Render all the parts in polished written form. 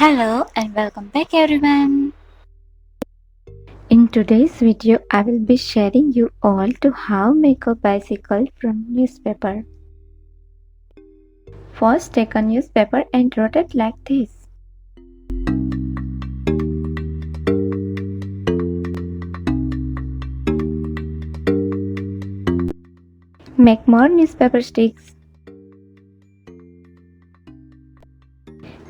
Hello and welcome back everyone. In today's video, I will be sharing you all to how make a bicycle from newspaper. First, take a newspaper and rotate like this. Make more newspaper sticks.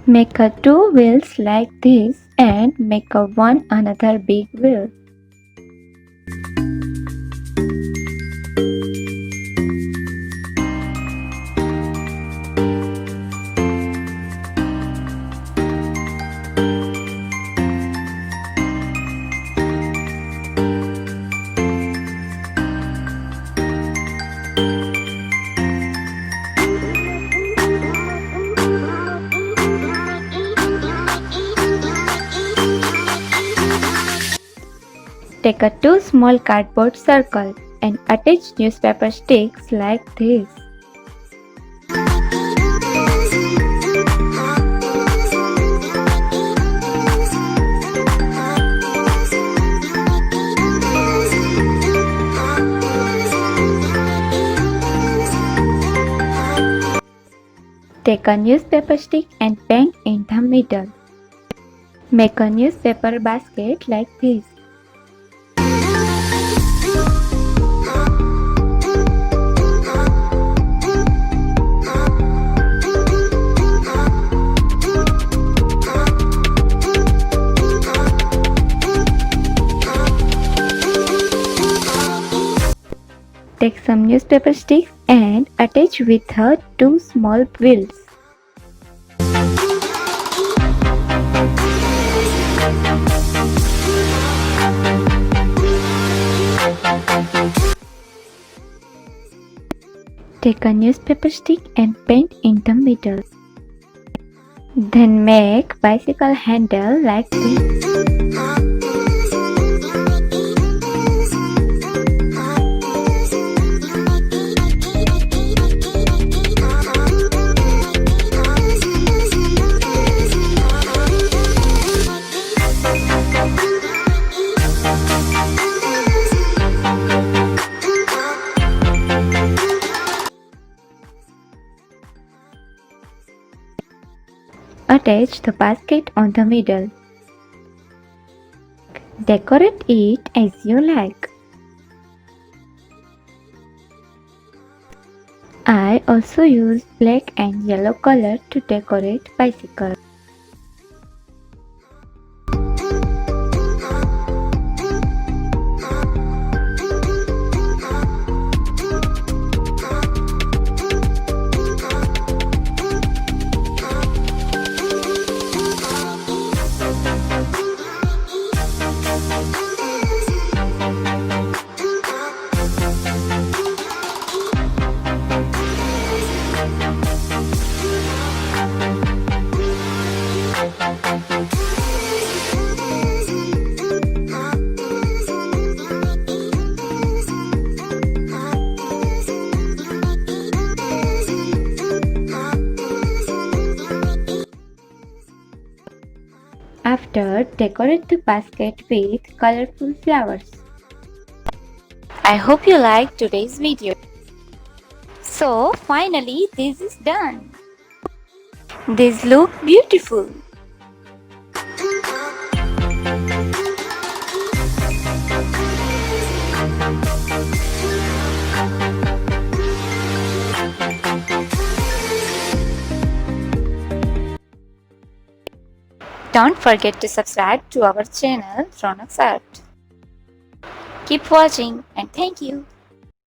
Make a two wheels like this and make a one another big wheel. Take a two small cardboard circle and attach newspaper sticks like this. Take a newspaper stick and paint in the middle. Make a newspaper basket like this. Take some newspaper sticks and attach with her two small wheels. Take a newspaper stick and paint in the middle. Then make bicycle handle like this. Attach the basket on the middle. Decorate it as you like. I also use black and yellow color to decorate bicycle. After, decorate the basket with colorful flowers. I hope you liked today's video. So finally this is done. These look beautiful. Don't forget to subscribe to our channel Ronak Art. Keep watching and thank you.